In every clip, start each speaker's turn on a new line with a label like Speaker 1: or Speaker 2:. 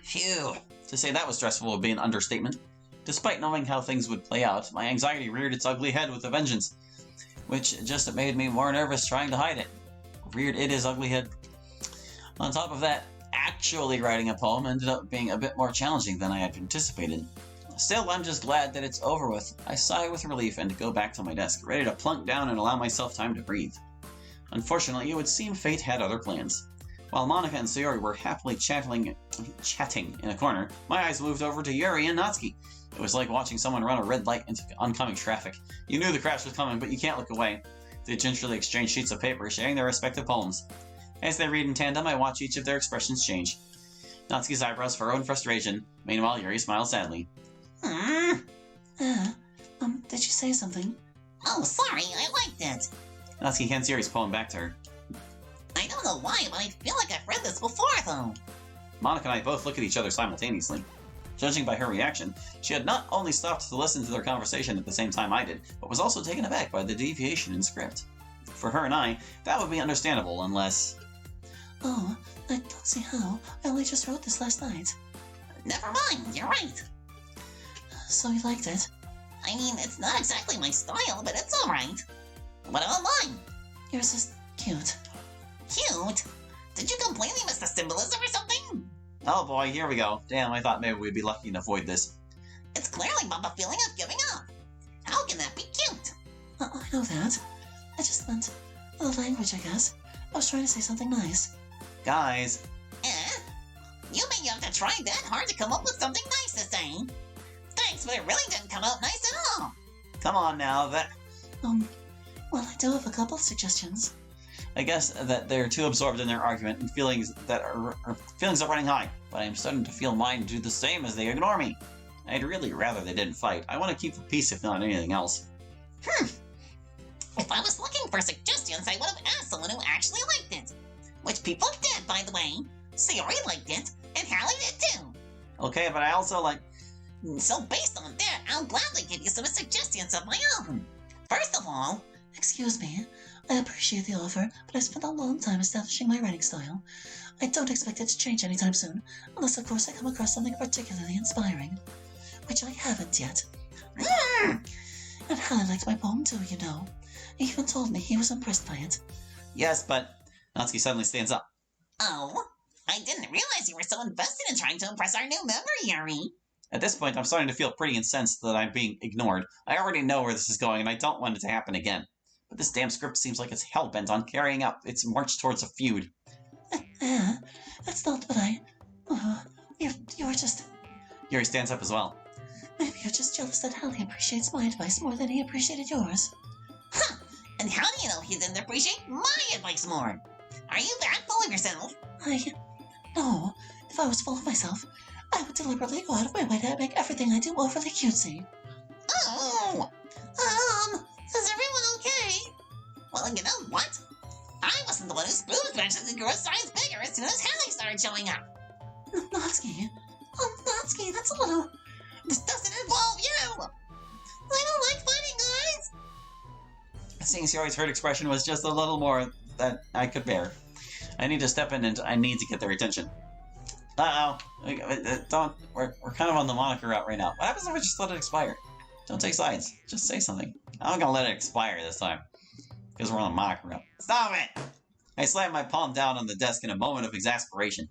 Speaker 1: Phew. To say that was stressful would be an understatement. Despite knowing how things would play out, my anxiety reared its ugly head with a vengeance, which just made me more nervous trying to hide it. Reared it his ugly head. On top of that, actually writing a poem ended up being a bit more challenging than I had anticipated. Still, I'm just glad that it's over with. I sigh with relief and go back to my desk, ready to plunk down and allow myself time to breathe. Unfortunately, it would seem fate had other plans. While Monika and Sayori were happily chatting in a corner, my eyes moved over to Yuri and Natsuki. It was like watching someone run a red light into oncoming traffic. You knew the crash was coming, but you can't look away. They gingerly exchange sheets of paper, sharing their respective poems. As they read in tandem, I watch each of their expressions change. Natsuki's eyebrows furrow in frustration. Meanwhile, Yuri smiles sadly.
Speaker 2: Did you say something?
Speaker 3: Oh, sorry, I liked it.
Speaker 1: Natsuki hands Yuri's poem back to her.
Speaker 3: I don't know why, but I feel like I've read this before, though.
Speaker 1: Monika and I both look at each other simultaneously. Judging by her reaction, she had not only stopped to listen to their conversation at the same time I did, but was also taken aback by the deviation in script. For her and I, that would be understandable unless...
Speaker 2: Oh, I don't see how. I only just wrote this last night.
Speaker 3: Never mind, you're right.
Speaker 2: So you liked it?
Speaker 3: I mean, it's not exactly my style, but it's alright. What about mine?
Speaker 2: Yours is cute.
Speaker 3: Cute? Did you completely miss the symbolism or something?
Speaker 1: Oh boy, here we go. Damn, I thought maybe we'd be lucky to avoid this.
Speaker 3: It's clearly about the feeling of giving up. How can that be cute?
Speaker 2: I know that. I just meant the language, I guess. I was trying to say something nice.
Speaker 1: Guys.
Speaker 3: Eh? You mean you have to try that hard to come up with something nice to say? Thanks, but it really didn't come out nice at all.
Speaker 1: Come on now,
Speaker 2: Well, I do have a couple of suggestions.
Speaker 1: I guess that they're too absorbed in their argument and feelings are running high, but I'm starting to feel mine do the same as they ignore me. I'd really rather they didn't fight. I want to keep the peace if not anything else.
Speaker 3: If I was looking for suggestions, I would have asked someone who actually liked it. Which people did, by the way. Sayori liked it, and Hallie did too.
Speaker 1: Okay, but I also like...
Speaker 3: So based on that, I'll gladly give you some suggestions of my own. First of all...
Speaker 2: Excuse me. I appreciate the offer, but I've spent a long time establishing my writing style. I don't expect it to change anytime soon, unless of course I come across something particularly inspiring. Which I haven't yet. And Hallie liked my poem too, you know. He even told me he was impressed by it.
Speaker 1: Yes, but... Natsuki suddenly stands up.
Speaker 3: Oh, I didn't realize you were so invested in trying to impress our new member, Yuri.
Speaker 1: At this point, I'm starting to feel pretty incensed that I'm being ignored. I already know where this is going, and I don't want it to happen again. But this damn script seems like it's hell-bent on carrying out its march towards a feud.
Speaker 2: That's not what I... You're just...
Speaker 1: Yuri stands up as well.
Speaker 2: Maybe you're just jealous that Hallie appreciates my advice more than he appreciated yours.
Speaker 3: Huh! And how do you know he didn't appreciate my advice more? Are you that full of yourself?
Speaker 2: No. If I was full of myself, I would deliberately go out of my way to make everything I do overly cutesy.
Speaker 3: Oh! Is everyone okay? Well, you know what? I wasn't the one who spoon fetched and grew a size bigger as soon as Hallie started showing up.
Speaker 2: Natsuki. Oh, Natsuki, that's a little...
Speaker 3: This doesn't involve you! I don't like fighting, guys!
Speaker 1: Seeing Sayori's hurt expression was just a little more than I could bear. I need to step in and I need to get their attention. Uh-oh. We're kind of on the Monika route right now. What happens if I just let it expire? Don't take sides. Just say something. I'm gonna let it expire this time. Because we're on the Monika route. Stop it! I slam my palm down on the desk in a moment of exasperation.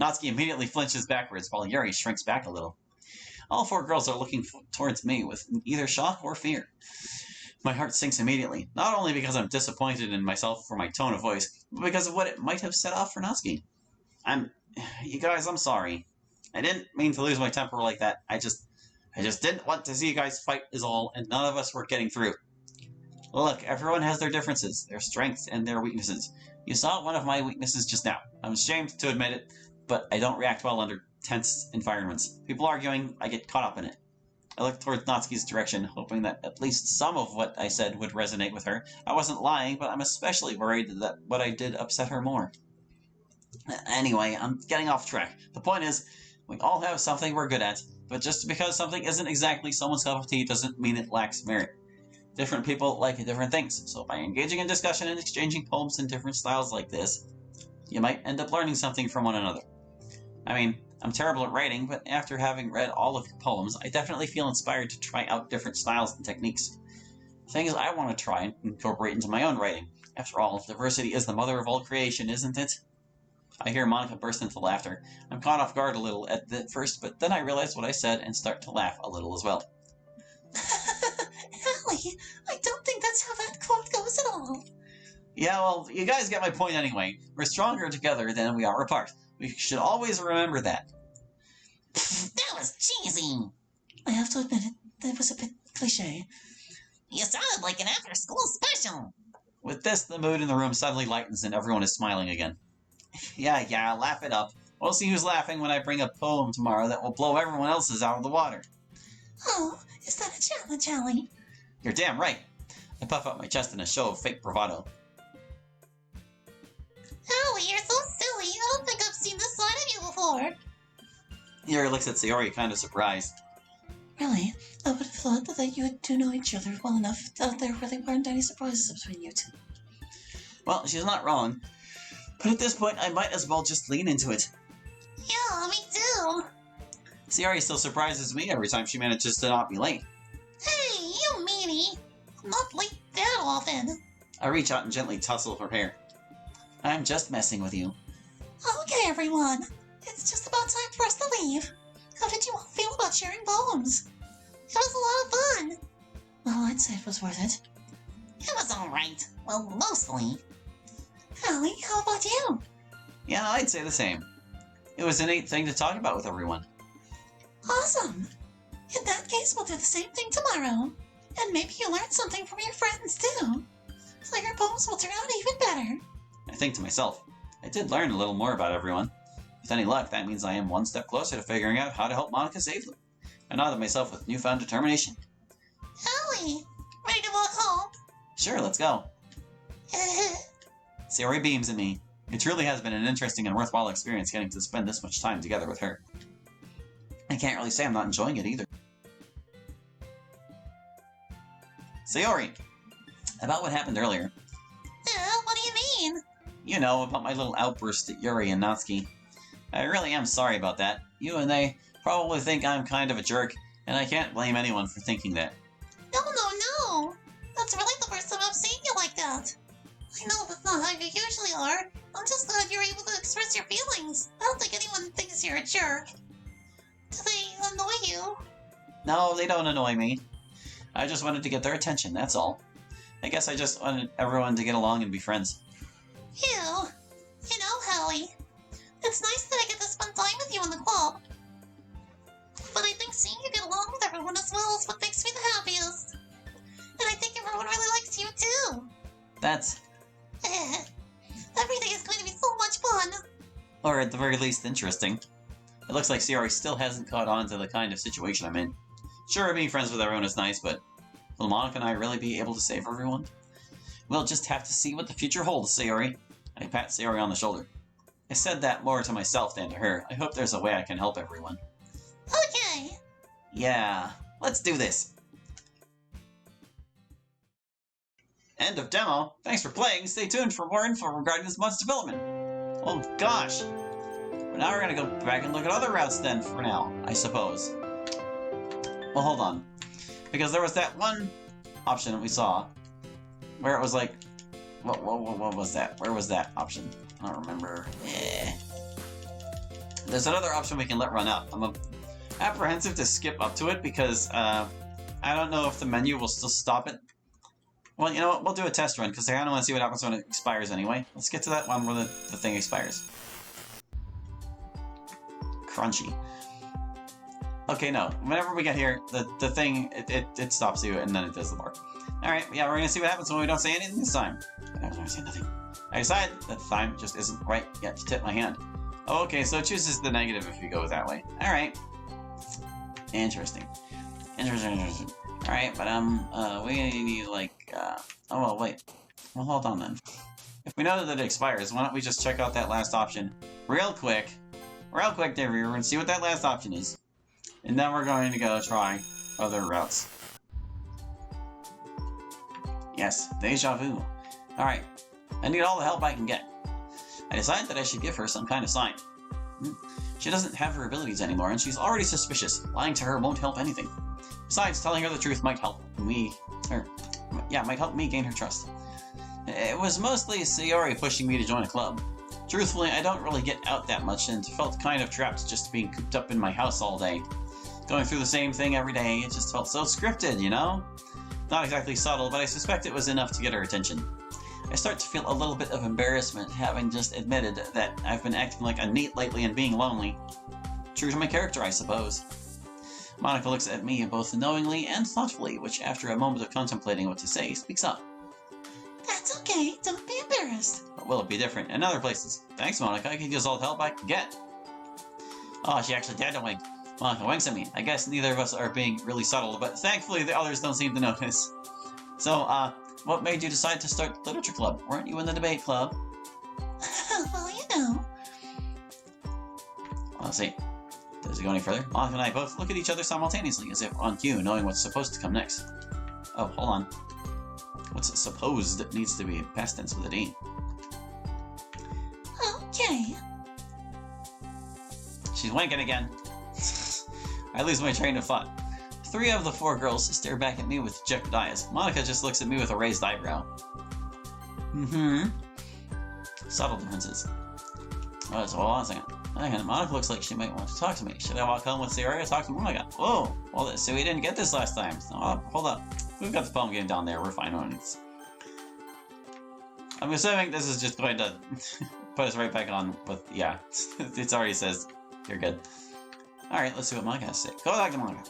Speaker 1: Natsuki immediately flinches backwards while Yuri shrinks back a little. All four girls are looking towards me with either shock or fear. My heart sinks immediately, not only because I'm disappointed in myself for my tone of voice, but because of what it might have set off for Natsuki. You guys, I'm sorry. I didn't mean to lose my temper like that. I just didn't want to see you guys fight is all, and none of us were getting through. Look, everyone has their differences, their strengths, and their weaknesses. You saw one of my weaknesses just now. I'm ashamed to admit it, but I don't react well under tense environments. People arguing, I get caught up in it. I looked towards Natsuki's direction, hoping that at least some of what I said would resonate with her. I wasn't lying, but I'm especially worried that what I did upset her more. Anyway, I'm getting off track. The point is, we all have something we're good at, but just because something isn't exactly someone's cup of tea doesn't mean it lacks merit. Different people like different things, so by engaging in discussion and exchanging poems in different styles like this, you might end up learning something from one another. I mean, I'm terrible at writing, but after having read all of your poems, I definitely feel inspired to try out different styles and techniques. Things I want to try and incorporate into my own writing. After all, diversity is the mother of all creation, isn't it? I hear Monica burst into laughter. I'm caught off guard a little at first, but then I realize what I said and start to laugh a little as well.
Speaker 2: Hallie, I don't think that's how that quote goes at all.
Speaker 1: Yeah, well, you guys get my point anyway. We're stronger together than we are apart. We should always remember that.
Speaker 3: That was cheesy.
Speaker 2: I have to admit it was a bit cliche.
Speaker 3: You sounded like an after-school special.
Speaker 1: With this, the mood in the room suddenly lightens and everyone is smiling again. Yeah, laugh it up. We'll see who's laughing when I bring a poem tomorrow that will blow everyone else's out of the water.
Speaker 2: Oh, is that a challenge, Hallie?
Speaker 1: You're damn right. I puff out my chest in a show of fake bravado.
Speaker 3: Hallie, you're so silly. I don't think I've seen this side of you before.
Speaker 1: Yuri looks at Sayori, kind of surprised.
Speaker 2: Really? I would have thought that you two know each other well enough that there really weren't any surprises between you two.
Speaker 1: Well, she's not wrong. But at this point, I might as well just lean into it.
Speaker 3: Yeah, me too.
Speaker 1: Sayori still surprises me every time she manages to not be late.
Speaker 3: Hey, you meanie. I'm not late that often.
Speaker 1: I reach out and gently tussle her hair. I'm just messing with you.
Speaker 2: Okay, everyone. It's just about time for us to leave. How did you all feel about sharing poems?
Speaker 3: It was a lot of fun.
Speaker 2: Well, I'd say it was worth it.
Speaker 3: It was alright. Well, mostly.
Speaker 2: Hallie, how about you?
Speaker 1: Yeah, I'd say the same. It was a neat thing to talk about with everyone.
Speaker 2: Awesome. In that case, we'll do the same thing tomorrow. And maybe you'll learn something from your friends, too. So your poems will turn out even better.
Speaker 1: I think to myself, I did learn a little more about everyone. With any luck, that means I am one step closer to figuring out how to help Monica save them. I nod at myself with newfound determination.
Speaker 3: Hallie, ready to walk home?
Speaker 1: Sure, let's go. Sayori beams at me. It truly has been an interesting and worthwhile experience getting to spend this much time together with her. I can't really say I'm not enjoying it either. Sayori, about what happened earlier.
Speaker 3: What do you mean?
Speaker 1: You know, about my little outburst at Yuri and Natsuki. I really am sorry about that. You and they probably think I'm kind of a jerk, and I can't blame anyone for thinking that.
Speaker 3: No. That's really the first time I've seen you like that. I know that's not how you usually are. I'm just glad you're able to express your feelings. I don't think anyone thinks you're a jerk. Do they annoy you?
Speaker 1: No, they don't annoy me. I just wanted to get their attention, that's all. I guess I just wanted everyone to get along and be friends.
Speaker 3: You know, Hallie, it's nice that I get to spend time with you in the club. But I think seeing you get along with everyone as well is what makes me the happiest. And I think everyone really likes you too.
Speaker 1: That's...
Speaker 3: Everything is going to be so much fun.
Speaker 1: or at the very least interesting. It looks like Sayori still hasn't caught on to the kind of situation I'm in. Sure, being friends with everyone is nice, but will Monica and I really be able to save everyone? We'll just have to see what the future holds, Sayori. I pat Sayori on the shoulder. I said that more to myself than to her. I hope there's a way I can help everyone.
Speaker 3: Okay.
Speaker 1: Yeah, let's do this. End of demo. Thanks for playing. Stay tuned for more info regarding this month's development. Oh gosh. But now we're gonna go back and look at other routes then for now, I suppose. Well, hold on. Because there was that one option that we saw where it was like, what was that? Where was that option? I don't remember. There's another option we can let run up. I'm apprehensive to skip up to it because I don't know if the menu will still stop it. Well, you know what? We'll do a test run because I kind of want to see what happens when it expires anyway. Let's get to that one where the thing expires. Crunchy. Okay, no. Whenever we get here, the thing, it stops you and then it does the bar. Alright, yeah, we're gonna see what happens when we don't say anything this time. I don't say nothing. I decide that the time just isn't right yet to tip my hand. Oh, okay, so it chooses the negative if you go that way. Alright. Interesting. Interesting. Alright, but we need like, oh, well, wait. Well, hold on then. If we know that it expires, why don't we just check out that last option real quick. Real quick, there, we're gonna see what that last option is. And then we're going to go try other routes. Yes, deja vu. Alright, I need all the help I can get. I decide that I should give her some kind of sign. She doesn't have her abilities anymore, and she's already suspicious. Lying to her won't help anything. Besides, telling her the truth might help me gain her trust. It was mostly Sayori pushing me to join a club. Truthfully, I don't really get out that much and felt kind of trapped just being cooped up in my house all day. Going through the same thing every day, it just felt so scripted, you know? Not exactly subtle, but I suspect it was enough to get her attention. I start to feel a little bit of embarrassment, having just admitted that I've been acting like a NEET lately and being lonely. True to my character, I suppose. Monica looks at me both knowingly and thoughtfully, which after a moment of contemplating what to say, speaks up.
Speaker 2: That's okay. Don't be embarrassed.
Speaker 1: But will it be different in other places? Thanks, Monica. I can use all the help I can get. Oh, she actually dared to wink. Monica winks at me. I guess neither of us are being really subtle, but thankfully the others don't seem to notice. So, what made you decide to start the literature club? Weren't you in the debate club?
Speaker 2: Well, you know.
Speaker 1: Let's see. Does it go any further? Monica and I both look at each other simultaneously, as if on cue, knowing what's supposed to come next. Oh, hold on. What's supposed needs to be past tense with a D.
Speaker 2: Okay.
Speaker 1: She's winking again. I lose my train of thought. 3 of the 4 girls stare back at me with dejected eyes. Monica just looks at me with a raised eyebrow. Subtle differences. Oh, so hold on a second. Hang on, Monica looks like she might want to talk to me. Should I walk home with Sayori or talk to Monica? Whoa! Well, so we didn't get this last time. Hold up. We've got the poem game down there. We're fine on it. I'm assuming this is just going to put us right back on with, yeah. It already says you're good. Alright, let's see what Monica has to say. Go back to Monica.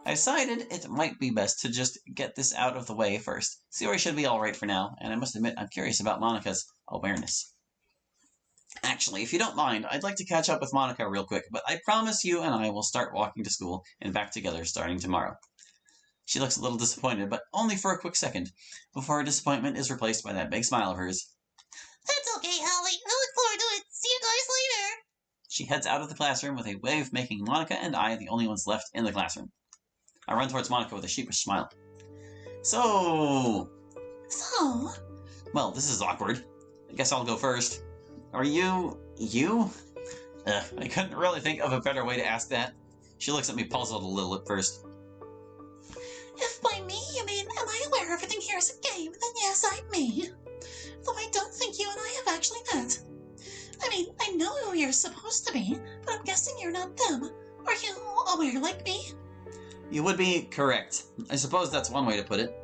Speaker 1: I decided it might be best to just get this out of the way first. Sayori should be alright for now, and I must admit I'm curious about Monica's awareness. Actually, if you don't mind, I'd like to catch up with Monica real quick, but I promise you and I will start walking to school and back together starting tomorrow. She looks a little disappointed, but only for a quick second, before her disappointment is replaced by that big smile of hers.
Speaker 3: That's okay, Hallie. I look forward to it. See you guys later.
Speaker 1: She heads out of the classroom with a wave, making Monica and I the only ones left in the classroom. I run towards Monica with a sheepish smile. So... Well, this is awkward. I guess I'll go first. Are you... I couldn't really think of a better way to ask that. She looks at me puzzled a little at first.
Speaker 2: If by me you mean, am I aware everything here is a game, then yes, I'm me. Though I don't think you and I have actually met. I mean, I know who you're supposed to be, but I'm guessing you're not them. Are you aware like me?
Speaker 1: You would be correct. I suppose that's one way to put it.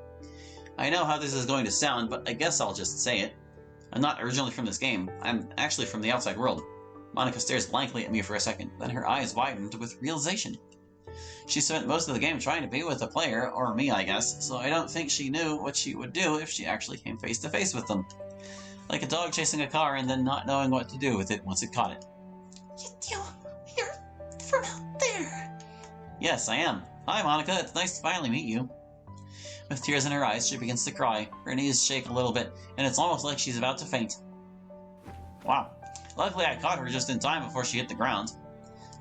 Speaker 1: I know how this is going to sound, but I guess I'll just say it. I'm not originally from this game. I'm actually from the outside world. Monica stares blankly at me for a second, then her eyes widened with realization. She spent most of the game trying to be with the player, or me I guess, so I don't think she knew what she would do if she actually came face to face with them. Like a dog chasing a car and then not knowing what to do with it once it caught it.
Speaker 2: You're from out there.
Speaker 1: Yes, I am. Hi Monica, it's nice to finally meet you. With tears in her eyes, she begins to cry. Her knees shake a little bit, and it's almost like she's about to faint. Wow. Luckily I caught her just in time before she hit the ground.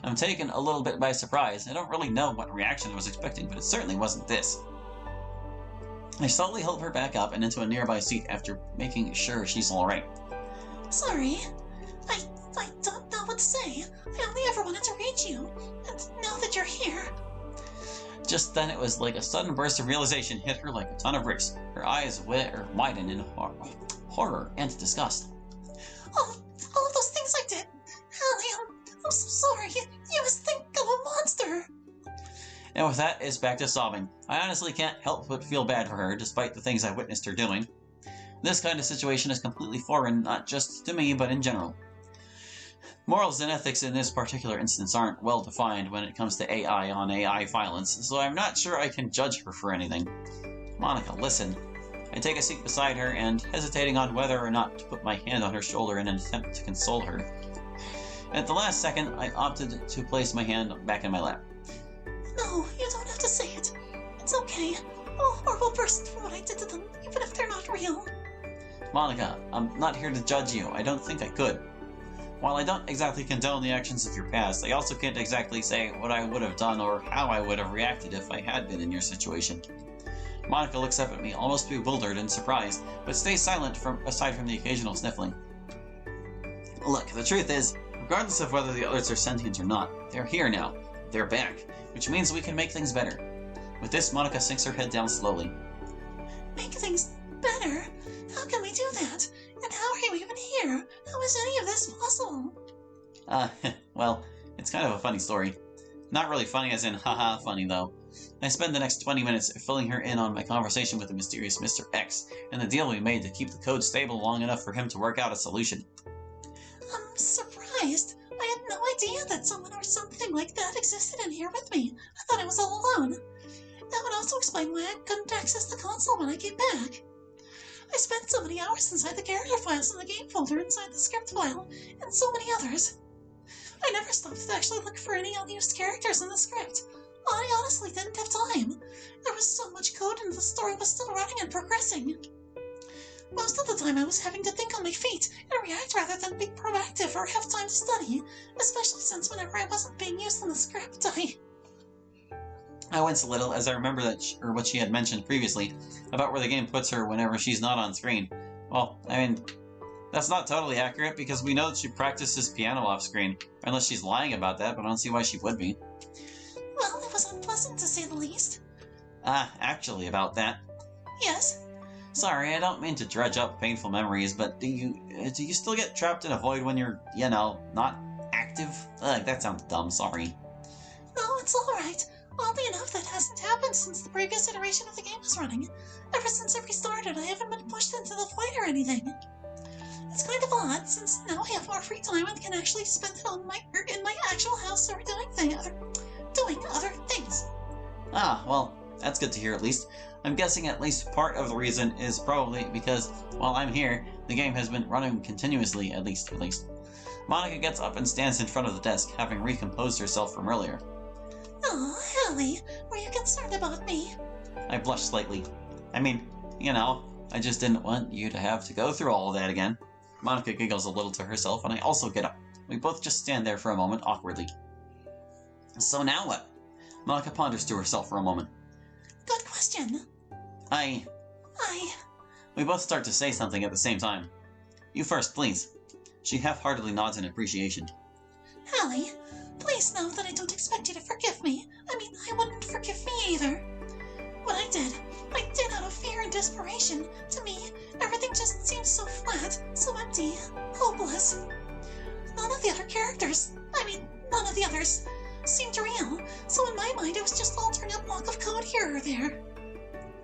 Speaker 1: I'm taken a little bit by surprise. I don't really know what reaction I was expecting, but it certainly wasn't this. I slowly help her back up and into a nearby seat after making sure she's alright.
Speaker 2: Sorry. I don't know what to say. I only ever wanted to reach you, and now that you're here...
Speaker 1: Just then it was like a sudden burst of realization hit her like a ton of bricks. Her eyes widen in horror and disgust.
Speaker 2: All of those things I did. Hallie, I'm so sorry. You must think I'm a monster.
Speaker 1: And with that, it's back to sobbing. I honestly can't help but feel bad for her, despite the things I witnessed her doing. This kind of situation is completely foreign, not just to me, but in general. Morals and ethics in this particular instance aren't well defined when it comes to AI on AI violence, so I'm not sure I can judge her for anything. Monica, listen. I take a seat beside her and, hesitating on whether or not to put my hand on her shoulder in an attempt to console her. At the last second, I opted to place my hand back in my lap.
Speaker 2: No, you don't have to say it. It's okay. All horrible persons for what I did to them, even if they're not real.
Speaker 1: Monica, I'm not here to judge you. I don't think I could. While I don't exactly condone the actions of your past, I also can't exactly say what I would have done or how I would have reacted if I had been in your situation. Monica looks up at me, almost bewildered and surprised, but stays silent aside from the occasional sniffling. Look, the truth is, Regardless of whether the others are sentient or not, they're here now. They're back, which means we can make things better. With this, Monica sinks her head down slowly.
Speaker 2: Make things better? How can we do that? And how are you even here? How is any of this possible?
Speaker 1: Well, it's kind of a funny story. Not really funny as in haha funny though. I spend the next 20 minutes filling her in on my conversation with the mysterious Mr. X and the deal we made to keep the code stable long enough for him to work out a solution.
Speaker 2: I'm surprised. I had no idea that someone or something like that existed in here with me. I thought I was all alone. That would also explain why I couldn't access the console when I came back. I spent so many hours inside the character files in the game folder inside the script file, and so many others. I never stopped to actually look for any unused characters in the script. I honestly didn't have time. There was so much code and the story was still running and progressing. Most of the time I was having to think on my feet and react rather than be proactive or have time to study, especially since whenever I wasn't being used in the script,
Speaker 1: I wince a little as I remember what she had mentioned previously about where the game puts her whenever she's not on screen. Well, I mean, that's not totally accurate because we know that she practices piano off screen, unless she's lying about that, but I don't see why she would be.
Speaker 2: Well, it was unpleasant to say the least.
Speaker 1: Actually about that.
Speaker 2: Yes?
Speaker 1: Sorry, I don't mean to dredge up painful memories, but do you still get trapped in a void when you're, not active? Ugh, that sounds dumb, sorry.
Speaker 2: No, it's alright. Oddly enough, that hasn't happened since the previous iteration of the game was running. Ever since it restarted, I haven't been pushed into the void or anything. It's kind of odd, since now I have more free time and can actually spend it in my actual house or doing other things.
Speaker 1: Ah, well, that's good to hear at least. I'm guessing at least part of the reason is probably because, while I'm here, the game has been running continuously, at least. Monica gets up and stands in front of the desk, having recomposed herself from earlier.
Speaker 2: Oh, Hallie, were you concerned about me?
Speaker 1: I blush slightly. I mean, I just didn't want you to have to go through all of that again. Monica giggles a little to herself, and I also get up. We both just stand there for a moment, awkwardly. So now what? Monica ponders to herself for a moment.
Speaker 2: Good question.
Speaker 1: We both start to say something at the same time. You first, please. She half-heartedly nods in appreciation.
Speaker 2: Hallie, please know that I don't expect you to forgive me. I mean, I wouldn't forgive me either. What I did out of fear and desperation. To me, everything just seems so flat, so empty, hopeless. None of the others seemed real, so in my mind it was just an alternate block of code here or there.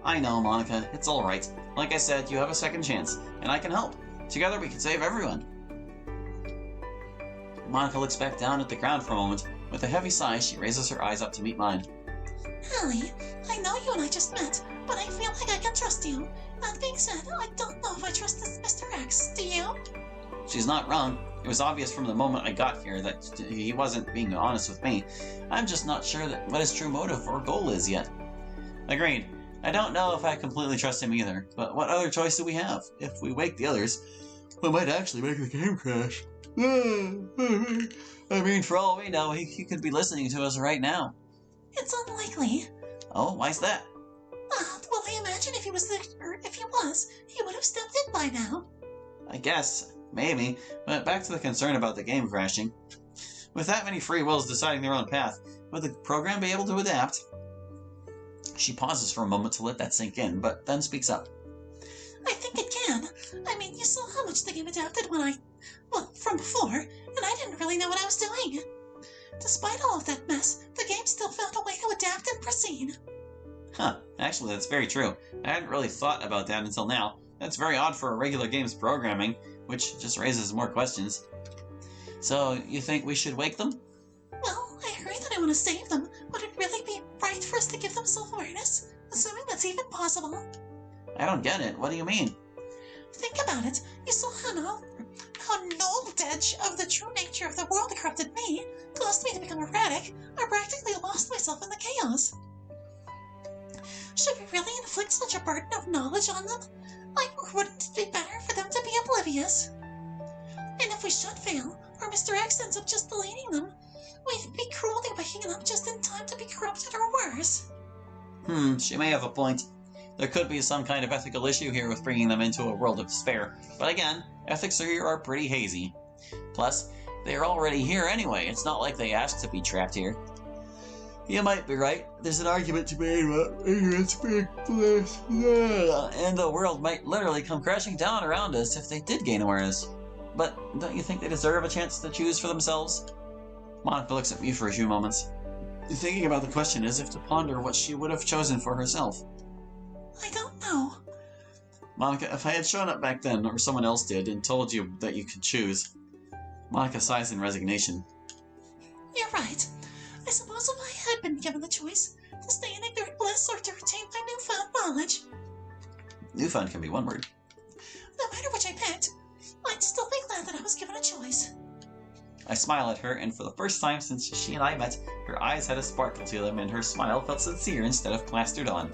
Speaker 1: I know, Monica. It's alright. Like I said, you have a second chance, and I can help. Together we can save everyone. Monica looks back down at the ground for a moment. With a heavy sigh, she raises her eyes up to meet mine.
Speaker 2: Hallie, I know you and I just met, but I feel like I can trust you. That being said, I don't know if I trust this Mr. X, do you?
Speaker 1: She's not wrong. It was obvious from the moment I got here that he wasn't being honest with me. I'm just not sure what his true motive or goal is yet. Agreed. I don't know if I completely trust him either, but what other choice do we have? If we wake the others, we might actually make the game crash. I mean, for all we know, he could be listening to us right now.
Speaker 2: It's unlikely.
Speaker 1: Oh, why's that?
Speaker 2: Well, I imagine if he was, he would have stepped in by now.
Speaker 1: I guess. Maybe. But back to the concern about the game crashing. With that many free wills deciding their own path, would the program be able to adapt? She pauses for a moment to let that sink in, but then speaks up.
Speaker 2: I think it can. I mean, you saw how much the game adapted from before, and I didn't really know what I was doing. Despite all of that mess, the game still found a way to adapt and proceed.
Speaker 1: Huh, actually that's very true. I hadn't really thought about that until now. That's very odd for a regular game's programming, which just raises more questions. So, you think we should wake them?
Speaker 2: Well, I agree that I want to save them. Would it really be right for us to give them self-awareness? Assuming that's even possible.
Speaker 1: I don't get it. What do you mean?
Speaker 2: Think about it. You saw how knowledge of the true nature of the world corrupted me, caused me to become erratic. I practically lost myself in the chaos. Should we really inflict such a burden of knowledge on them? Wouldn't it be better for them to be oblivious? And if we should fail, or Mr. X ends up just deleting them, we'd be cruelly waking them up just in time to be corrupted or worse.
Speaker 1: She may have a point. There could be some kind of ethical issue here with bringing them into a world of despair, but again, ethics here are pretty hazy. Plus, They're already here anyway. It's not like they asked to be trapped here. You might be right. There's an argument to be made about ignorance being bliss. And the world might literally come crashing down around us if they did gain awareness. But don't you think they deserve a chance to choose for themselves? Monica looks at me for a few moments, thinking about the question as if to ponder what she would have chosen for herself.
Speaker 2: I don't know.
Speaker 1: Monica, if I had shown up back then, or someone else did, and told you that you could choose... Monica sighs in resignation.
Speaker 2: You're right. I suppose if I had been given the choice to stay in ignorant bliss or to retain my newfound knowledge...
Speaker 1: Newfound can be one word.
Speaker 2: No matter which I picked, I'd still be glad that I was given a choice.
Speaker 1: I smile at her, and for the first time since she and I met, her eyes had a sparkle to them, and her smile felt sincere instead of plastered on.